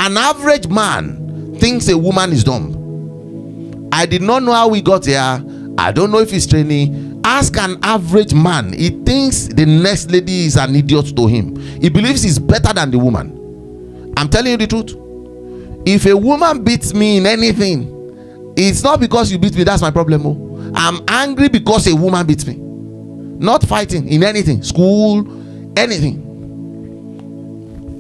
An average man thinks a woman is dumb. I did not know how we got here. I don't know if he's training. Ask an average man. He thinks the next lady is an idiot to him. He believes he's better than the woman. I'm telling you the truth. If a woman beats me in anything, it's not because you beat me. That's my problem. Oh. I'm angry because a woman beats me. Not fighting in anything. School, anything.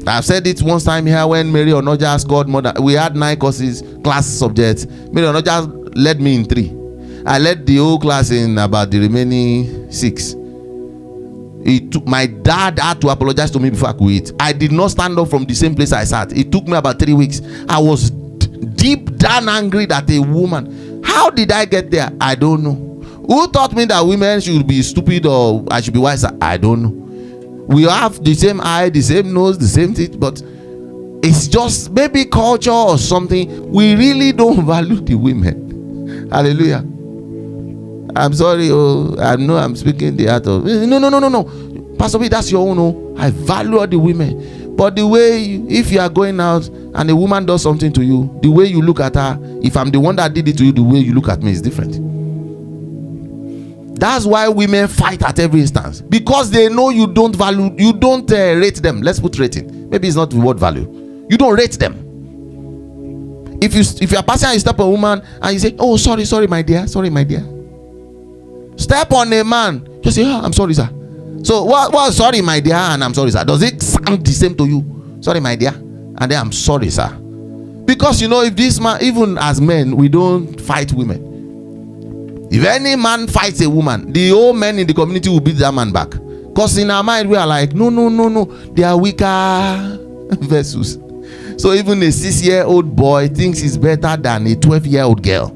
I've said it one time here when Mary Onoja scored more than, we had 9 courses, class subjects. Mary Onoja led me in 3. I led the whole class in about the remaining 6. My dad had to apologize to me before I could eat. I did not stand up from the same place I sat. It took me about 3 weeks. I was deep down angry that a woman. How did I get there? I don't know. Who taught me that women should be stupid or I should be wiser? I don't know. We have the same eye, the same nose, the same teeth, but it's just maybe culture or something. We really don't value the women. Hallelujah. I'm sorry. Oh, I know I'm speaking the art of. No. Pastor B, that's your own. Oh, I value all the women. But the way if you are going out and a woman does something to you, the way you look at her, if I'm the one that did it to you, the way you look at me is different. That's why women fight at every instance, because they know you don't value, you don't rate them. Let's put rating. Maybe it's not the word value. You don't rate them. If you're passing and you step on a woman and you say, "Oh, sorry, my dear, sorry, my dear." Step on a man, just say, "Oh, I'm sorry, sir." So what? Sorry, my dear, and I'm sorry, sir. Does it sound the same to you? Sorry, my dear, and then I'm sorry, sir. Because if this man, even as men, we don't fight women. If any man fights a woman, the old men in the community will beat that man back. Because in our mind, we are like, no, they are weaker vessels. So even a 6-year-old boy thinks he's better than a 12-year-old girl.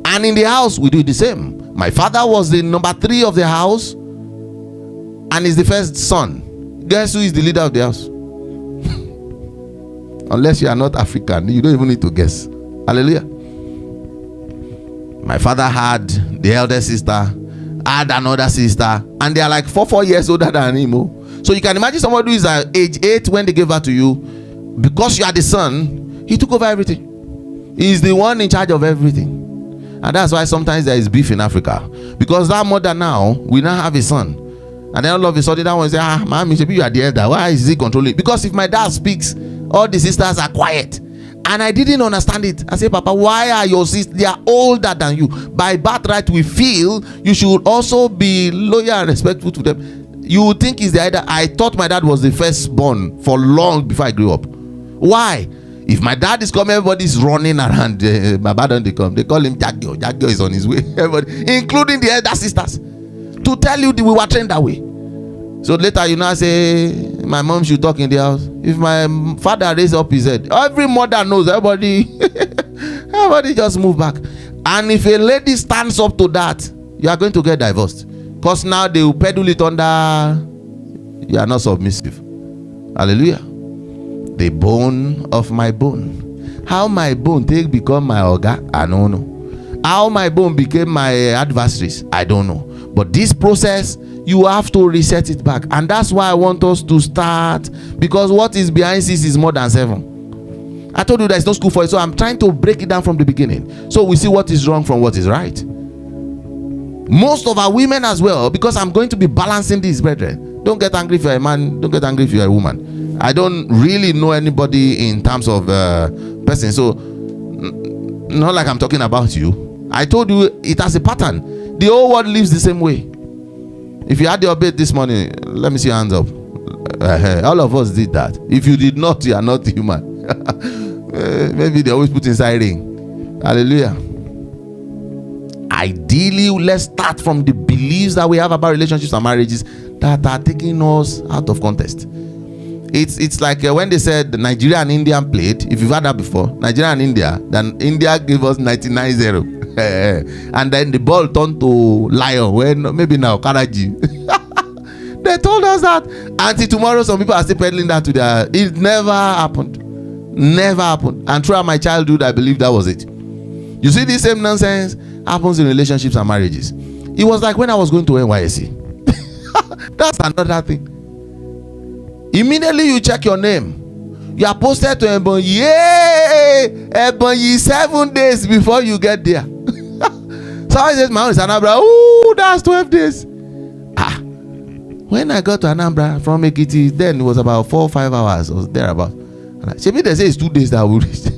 And in the house, we do the same. My father was the number 3 of the house and is the first son. Guess who is the leader of the house? Unless you are not African, you don't even need to guess. Hallelujah. My father had the elder sister, had another sister, and they are like 4 years older than him. So you can imagine somebody who is at age 8 when they gave her to you. Because you are the son, he took over everything. He's the one in charge of everything. And that's why sometimes there is beef in Africa. Because that mother now, we now have a son. And then all of a sudden that one say, mommy, you are the elder. Why is he controlling? Because if my dad speaks, all the sisters are quiet. And I didn't understand it. I said, Papa, why are your sisters? They are older than you. By birthright, we feel you should also be loyal and respectful to them. You would think he's the elder. I thought my dad was the firstborn for long before I grew up. Why? If my dad is coming, everybody's running around. My dad don't come. They call him Jagyo. Jagyo is on his way. Everybody, including the elder sisters. To tell you that we were trained that way. So later say my mom should talk in the house. If my father raised up his head, every mother knows. Everybody just move back. And if a lady stands up to that, you are going to get divorced. Because now they will peddle it under you are not submissive. Hallelujah. The bone of my bone. How my bone take become my oga? I don't know. How my bone became my adversaries? I don't know. But this process, you have to reset it back. And that's why I want us to start. Because what is behind 6 is more than 7. I told you there's no school for it. So I'm trying to break it down from the beginning. So we see what is wrong from what is right. Most of our women as well. Because I'm going to be balancing this, brethren. Don't get angry if you're a man. Don't get angry if you're a woman. I don't really know anybody in terms of person. So not like I'm talking about you. I told you it has a pattern. The whole world lives the same way. If you had your bed this morning, let me see your hands up. All of us did that. If you did not, you are not human. Maybe they always put inside ring. Hallelujah. Ideally, let's start from the beliefs that we have about relationships and marriages that are taking us out of context. It's like when they said Nigeria and India played. If you've heard that before, Nigeria and India, then India gave us 99-0. And then the ball turned to Lion. When maybe now Karaji. They told us that until tomorrow. Some people are still peddling that to their. It never happened. Never happened. And throughout my childhood, I believe that was it. You see, this same nonsense happens in relationships and marriages. It was like when I was going to NYSC. That's another thing. Immediately you check your name. You are posted to Ebonyi. Yay! Ebonyi 7 days before you get there. So I said, my own is Anambra. Oh, that's 12 days. When I got to Anambra from Ekiti, then it was about 4 or 5 hours or thereabout. Maybe they say it's 2 days that we reach.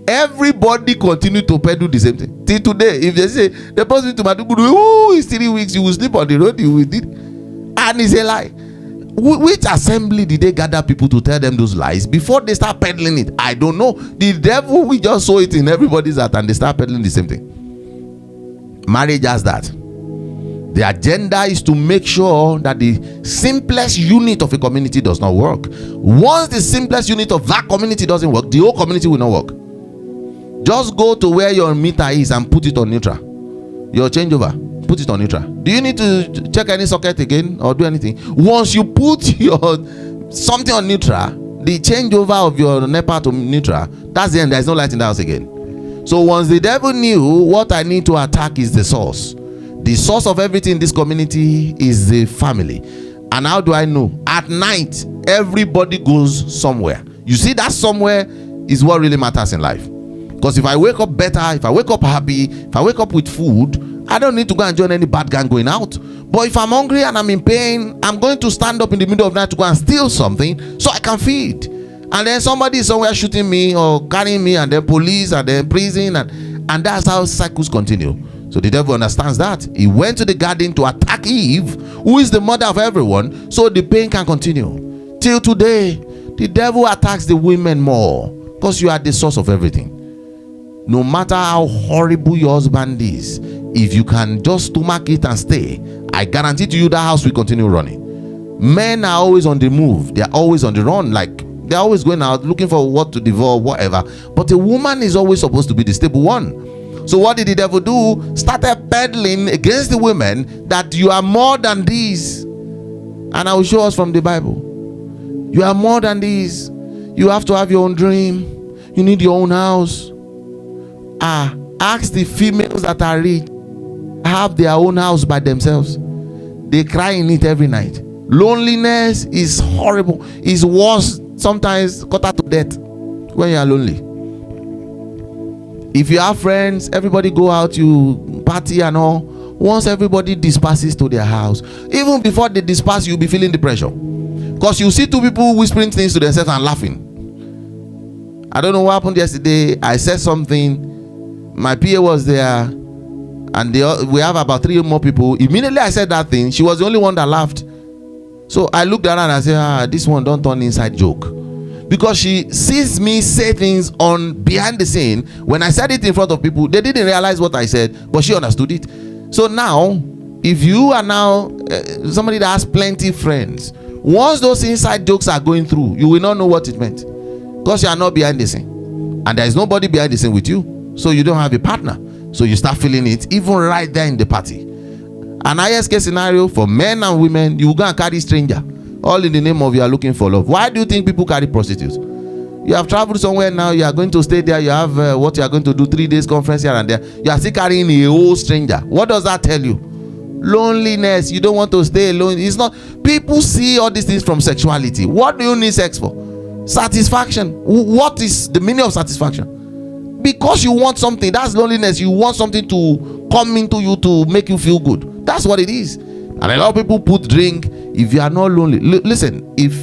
Everybody continued to peddle the same thing till today. If they say they post me to Maduguru, oh, it's 3 weeks, you will sleep on the road, you will did, and it's a lie. Which assembly did they gather people to tell them those lies before they start peddling it? I don't know. The devil, we just saw it in everybody's heart and they start peddling the same thing. Marriage has that. The agenda is to make sure that the simplest unit of a community does not work. Once the simplest unit of that community doesn't work, the whole community will not work. Just go to where your meter is and put it on neutral. Your changeover, put it on neutral. Do you need to check any socket again or do anything? Once you put your something on neutral, the changeover of your NEPA to neutral, that's the end. There's no light in the house again. So once the devil knew what I need to attack is the source. The source of everything in this community is the family. And how do I know? At night, everybody goes somewhere. You see, that somewhere is what really matters in life. Because if I wake up better, if I wake up happy, if I wake up with food, I don't need to go and join any bad gang going out. But if I'm hungry and I'm in pain, I'm going to stand up in the middle of the night to go and steal something so I can feed. And then somebody is somewhere shooting me or carrying me, and then police, and then prison, and that's how cycles continue. So the devil understands that. He went to the garden to attack Eve, who is the mother of everyone, so the pain can continue. Till today, the devil attacks the women more because you are the source of everything. No matter how horrible your husband is, if you can just stomach it and stay, I guarantee to you that house will continue running. Men are always on the move. They are always on the run. Like, they're always going out looking for what to devour, whatever. But a woman is always supposed to be the stable one. So what did the devil do? Started peddling against the women that you are more than these. And I will show us from the Bible. You are more than these. You have to have your own dream. You need your own house. Ask the females that are rich, have their own house by themselves. They cry in it every night. Loneliness is horrible. It's worse sometimes, cut out to death when you are lonely. If you have friends, everybody go out, you party and all. Once everybody disperses to their house, even before they disperse, you'll be feeling the pressure. Because you see two people whispering things to themselves and laughing. I don't know what happened yesterday. I said something. My PA was there, and we have about 3 more people. Immediately I said that thing, she was the only one that laughed. So I looked around and I said, this one don't turn inside joke. Because she sees me say things on behind the scene. When I said it in front of people, they didn't realize what I said, but she understood it. So now, if you are now somebody that has plenty friends, once those inside jokes are going through, you will not know what it meant. Because you are not behind the scene. And there is nobody behind the scene with you. So you don't have a partner. So you start feeling it even right there in the party. An highest case scenario for men and women, you go and carry stranger. All in the name of you are looking for love. Why do you think people carry prostitutes? You have traveled somewhere now, you are going to stay there, you have what you are going to do, 3 days conference here and there. You are still carrying a whole stranger. What does that tell you? Loneliness. You don't want to stay alone. It's not. People see all these things from sexuality. What do you need sex for? Satisfaction. What is the meaning of satisfaction? Because you want something. That's loneliness. You want something to come into you to make you feel good. That's what it is. And a lot of people put drink. If you are not lonely, listen, if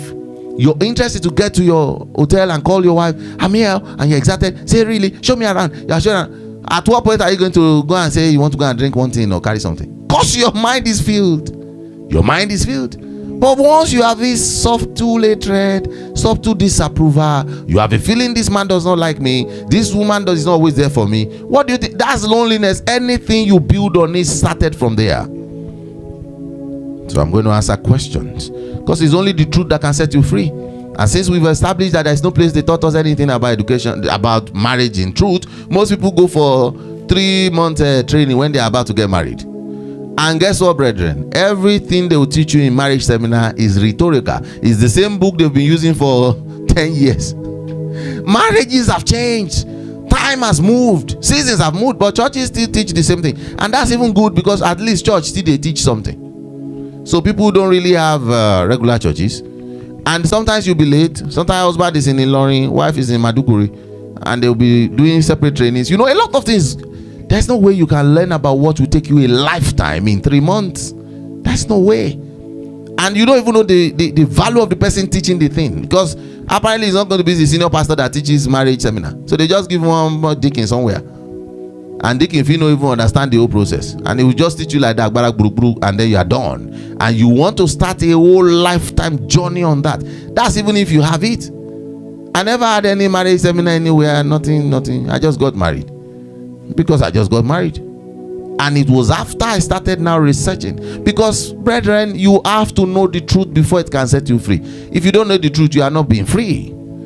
you're interested to get to your hotel and call your wife, I'm here, and you're excited, say, really, show me around. You're showing. At what point are you going to go and say you want to go and drink one thing or carry something? Because your mind is filled. Your mind is filled. But once you have this subtle hatred, subtle disapproval, you have a feeling this man does not like me, this woman is not always there for me. What do you think? That's loneliness. Anything you build on it started from there. So I'm going to answer questions, because it's only the truth that can set you free. And since we've established that there's no place they taught us anything about education, about marriage in truth, most people go for 3-month training when they're about to get married. And guess what, brethren? Everything they will teach you in marriage seminar is rhetorical. It's the same book they've been using for 10 years. Marriages have changed. Time has moved. Seasons have moved. But churches still teach the same thing. And that's even good, because at least church still they teach something. So people who don't really have regular churches, And sometimes you'll be late. Sometimes husband is in Ilorin, wife is in Maduguri, and they'll be doing separate trainings. You know, a lot of things. There's no way you can learn about what will take you a lifetime in 3 months. There's no way. And you don't even know the value of the person teaching the thing, because apparently it's not going to be the senior pastor that teaches marriage seminar. So they just give one deacon somewhere, and deacon if you don't even understand the whole process, and he will just teach you like that, and then you are done. And you want to start a whole lifetime journey on that. That's even if you have it. I never had any marriage seminar anywhere. Nothing. I just got married because I just got married. And it was after I started now researching, because brethren, you have to know the truth before it can set you free. If you don't know the truth, you are not being free.